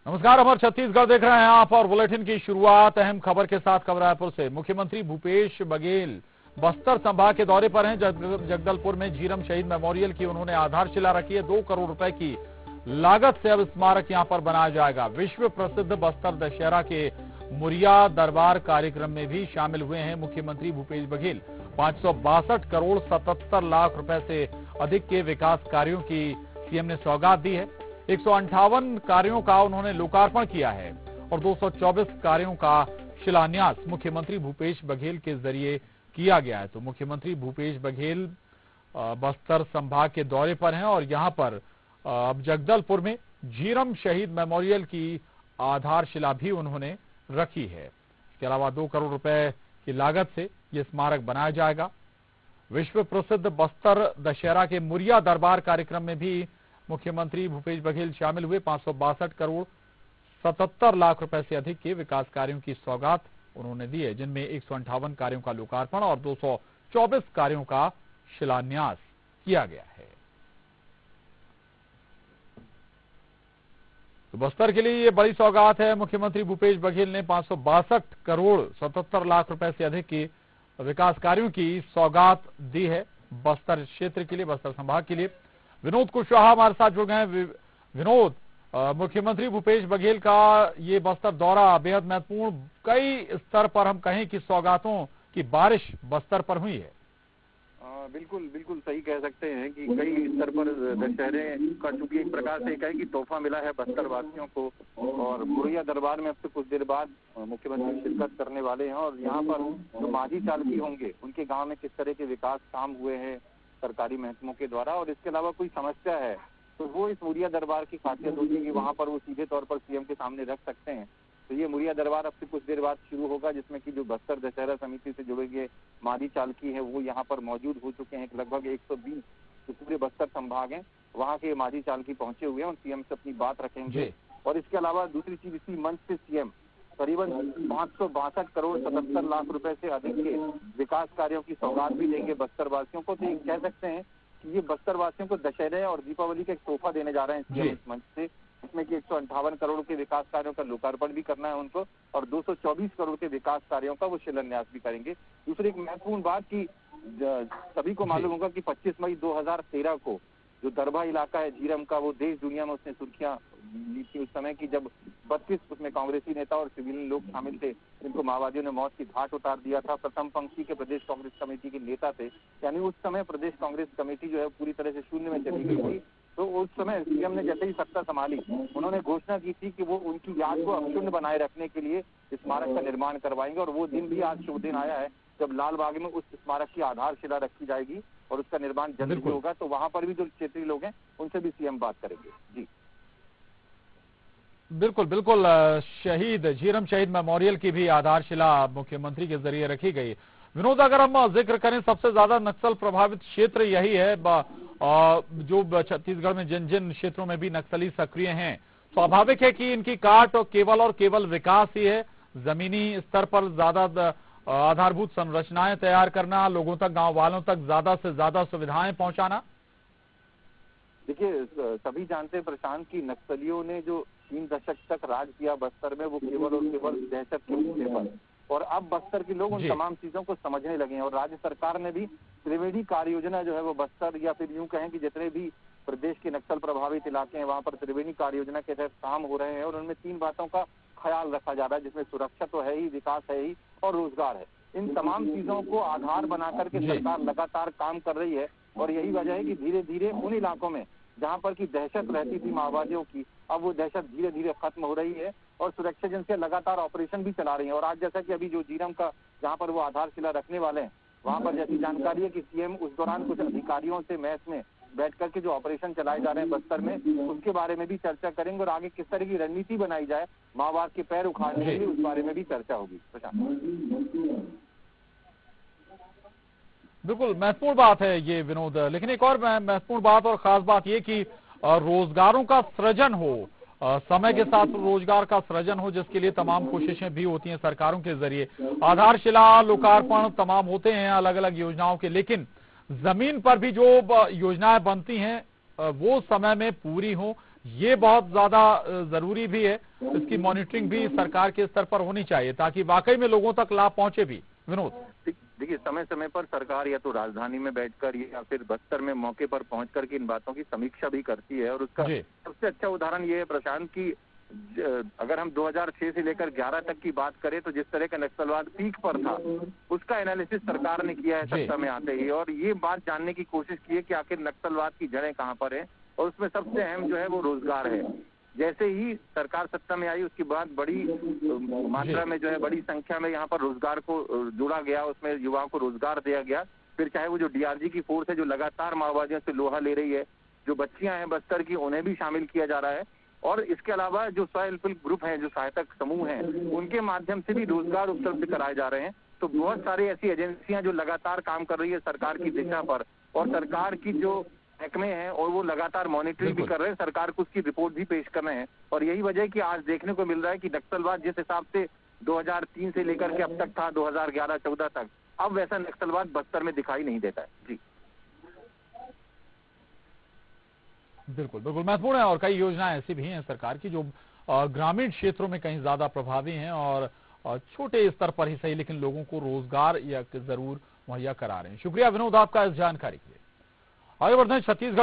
नमस्कार, अमर छत्तीसगढ़ देख रहे हैं आप और बुलेटिन की शुरुआत अहम खबर के साथ खबर रायपुर से। मुख्यमंत्री भूपेश बघेल बस्तर संभाग के दौरे पर हैं। जगदलपुर में झीरम शहीद मेमोरियल की उन्होंने आधारशिला रखी है। 2 करोड़ रुपए की लागत से अब स्मारक यहां पर बनाया जाएगा। विश्व प्रसिद्ध बस्तर दशहरा के मुरिया दरबार कार्यक्रम में भी शामिल हुए हैं मुख्यमंत्री भूपेश बघेल। 562 करोड़ 77 लाख रुपए से अधिक के विकास कार्यों की सीएम ने सौगात दी है। 158 कार्यों का उन्होंने लोकार्पण किया है और 224 कार्यों का शिलान्यास मुख्यमंत्री भूपेश बघेल के जरिए किया गया है। तो मुख्यमंत्री भूपेश बघेल बस्तर संभाग के दौरे पर हैं और यहां पर अब जगदलपुर में झीरम शहीद मेमोरियल की आधारशिला भी उन्होंने रखी है। इसके अलावा 2 करोड़ रुपए की लागत से यह स्मारक बनाया जाएगा। विश्व प्रसिद्ध बस्तर दशहरा के मुरिया दरबार कार्यक्रम में भी मुख्यमंत्री भूपेश बघेल शामिल हुए। 562 करोड़ 77 लाख रुपए से अधिक के विकास कार्यों की सौगात उन्होंने दी है, जिनमें 158 कार्यों का लोकार्पण और 224 कार्यों का शिलान्यास किया गया है। तो बस्तर के लिए ये बड़ी सौगात है। मुख्यमंत्री भूपेश बघेल ने 562 करोड़ 77 लाख रुपए से अधिक की विकास कार्यों की सौगात दी है बस्तर क्षेत्र के लिए, बस्तर संभाग के लिए। विनोद कुशवाहा हमारे साथ जुड़ गए हैं। विनोद, मुख्यमंत्री भूपेश बघेल का ये बस्तर दौरा बेहद महत्वपूर्ण, कई स्तर पर हम कहें कि सौगातों की बारिश बस्तर पर हुई है। बिल्कुल सही कह सकते हैं कि कई स्तर पर दशहरे का चूंकि एक प्रकार से कहे कि तोहफा मिला है बस्तर वासियों को। और मुरिया दरबार में अब से कुछ देर बाद मुख्यमंत्री शिरकत करने वाले हैं और यहाँ पर जो माझी चालकी होंगे उनके गांव में किस तरह के विकास काम हुए हैं सरकारी महकमों के द्वारा, और इसके अलावा कोई समस्या है तो वो इस मुरिया दरबार की खासियत होगी कि वहाँ पर वो सीधे तौर पर सीएम के सामने रख सकते हैं। तो ये मुरिया दरबार अब से कुछ देर बाद शुरू होगा, जिसमें कि जो बस्तर दशहरा समिति से जुड़े हुए माझी चालकी है वो यहाँ पर मौजूद हो चुके हैं। लगभग 120 जो पूरे बस्तर संभाग है वहाँ के माझी चालकी पहुंचे हुए हैं और सीएम से अपनी बात रखेंगे। और इसके अलावा दूसरी चीज, इसी मंच से सीएम करीबन 562 करोड़ 77 लाख रुपए से अधिक के विकास कार्यों की सौगात भी देंगे बस्तर वासियों को। तो ये कह सकते हैं कि ये बस्तर वासियों को दशहरे और दीपावली का एक तोहफा देने जा रहे हैं सीएम इस मंच से, इसमें कि 158 करोड़ के विकास कार्यों का लोकार्पण भी करना है उनको और 224 करोड़ के विकास कार्यों का वो शिलान्यास भी करेंगे। दूसरी एक महत्वपूर्ण बात की सभी को मालूम होगा कि 25 मई 2013 को जो दरभा इलाका है झीरम का, वो देश दुनिया में उसने सुर्खियां ली थी उस समय की, जब 32 उसमें कांग्रेसी नेता और सिविलियन लोग शामिल थे जिनको माओवादियों ने मौत की घाट उतार दिया था। प्रथम पंक्ति के प्रदेश कांग्रेस कमेटी के नेता थे, यानी उस समय प्रदेश कांग्रेस कमेटी जो है पूरी तरह से शून्य में चली गई थी। तो उस समय सीएम ने जैसे ही सत्ता संभाली उन्होंने घोषणा की थी कि वो उनकी याद को अक्षुण्ण बनाए रखने के लिए स्मारक का निर्माण करवाएंगे और वो दिन भी आज शुभ दिन आया है जब लालबाग में उस स्मारक की आधारशिला रखी जाएगी और उसका निर्माण जल्द ही होगा। तो वहां पर भी जो क्षेत्रीय लोग हैं उनसे भी सीएम बात करेंगे। जी बिल्कुल शहीद झीरम शहीद मेमोरियल की भी आधारशिला मुख्यमंत्री के जरिए रखी गई। विनोद, अगर हम जिक्र करें सबसे ज्यादा नक्सल प्रभावित क्षेत्र यही है, जो छत्तीसगढ़ में जिन जिन क्षेत्रों में भी नक्सली सक्रिय हैं, स्वाभाविक है कि इनकी काट और केवल विकास ही है। जमीनी स्तर पर ज्यादा आधारभूत संरचनाएं तैयार करना, लोगों तक, गांव वालों तक ज्यादा से ज्यादा सुविधाएं पहुंचाना। देखिए, सभी जानते हैं प्रशांत की नक्सलियों ने जो 3 दशक तक राज किया बस्तर में, वो केवल और केवल दहशत के मुद्दे पर, और अब बस्तर के लोग उन तमाम चीजों को समझने लगे हैं। और राज्य सरकार ने भी त्रिवेणी कार्य योजना जो है वो बस्तर, या फिर यूं कहें कि जितने भी प्रदेश के नक्सल प्रभावित इलाके हैं वहां पर त्रिवेणी कार्य योजना के तहत काम हो रहे हैं और उनमें 3 बातों का ख्याल रखा जा रहा है, जिसमें सुरक्षा तो है ही, विकास है ही और रोजगार है। इन तमाम चीजों को आधार बना करके सरकार लगातार काम कर रही है और यही वजह है कि धीरे धीरे उन इलाकों में जहां पर की दहशत रहती थी माओवादियों की, अब वो दहशत धीरे धीरे खत्म हो रही है और सुरक्षा एजेंसियां लगातार ऑपरेशन भी चला रही हैं। और आज जैसा कि अभी जो झीरम का जहां पर वो आधारशिला रखने वाले हैं वहां पर जैसी जानकारी है कि सीएम उस दौरान कुछ अधिकारियों से मैस में बैठ करके जो ऑपरेशन चलाए जा रहे हैं बस्तर में, उसके बारे में भी चर्चा करेंगे और आगे किस तरह की रणनीति बनाई जाए माओवाद के पैर उखाड़ने के लिए, उस बारे में भी चर्चा होगी। प्रशांत, बिल्कुल महत्वपूर्ण बात है ये विनोद, लेकिन एक और महत्वपूर्ण बात और खास बात ये कि रोजगारों का सृजन हो, समय के साथ रोजगार का सृजन हो, जिसके लिए तमाम कोशिशें भी होती हैं सरकारों के जरिए। आधारशिला, लोकार्पण तमाम होते हैं अलग अलग योजनाओं के, लेकिन जमीन पर भी जो योजनाएं बनती हैं वो समय में पूरी हो, ये बहुत ज्यादा जरूरी भी है। इसकी मॉनिटरिंग भी सरकार के स्तर पर होनी चाहिए ताकि वाकई में लोगों तक लाभ पहुंचे भी। विनोद, देखिए, समय समय पर सरकार या तो राजधानी में बैठकर या फिर बस्तर में मौके पर पहुंच करके इन बातों की समीक्षा भी करती है। और उसका सबसे अच्छा उदाहरण ये है प्रशांत की, अगर हम 2006 से लेकर 11 तक की बात करें तो जिस तरह का नक्सलवाद पीक पर था उसका एनालिसिस सरकार ने किया है सत्ता में आते ही, और ये बात जानने की कोशिश की है कि आखिर नक्सलवाद की जड़ें कहां पर है, और उसमें सबसे अहम जो है वो रोजगार है। जैसे ही सरकार सत्ता में आई उसके बाद बड़ी मात्रा में जो है बड़ी संख्या में यहाँ पर रोजगार को जोड़ा गया, उसमें युवाओं को रोजगार दिया गया। फिर चाहे वो जो डीआरजी की फोर्स है जो लगातार माओवादियों से लोहा ले रही है, जो बच्चियां हैं बस्तर की उन्हें भी शामिल किया जा रहा है, और इसके अलावा जो स्वयं ग्रुप हैं, जो सहायक समूह हैं, उनके माध्यम से भी रोजगार उपलब्ध कराए जा रहे हैं। तो बहुत सारी ऐसी एजेंसियां जो लगातार काम कर रही है सरकार की दिशा पर, और सरकार की जो महकमे हैं और वो लगातार मॉनिटरिंग भी कर रहे हैं, सरकार को उसकी रिपोर्ट भी पेश कर रहे हैं। और यही वजह है कि आज देखने को मिल रहा है कि नक्सलवाद जिस हिसाब से 2003 से लेकर के अब तक था 2011-14 तक, अब वैसा नक्सलवाद बस्तर में दिखाई नहीं देता है। जी बिल्कुल बिल्कुल महत्वपूर्ण है। और कई योजनाएं ऐसी भी हैं सरकार की जो ग्रामीण क्षेत्रों में कहीं ज्यादा प्रभावी हैं और छोटे स्तर पर ही सही लेकिन लोगों को रोजगार या जरूर मुहैया करा रहे हैं। शुक्रिया विनोद आपका इस जानकारी के लिए। आगे बढ़ते हैं छत्तीसगढ़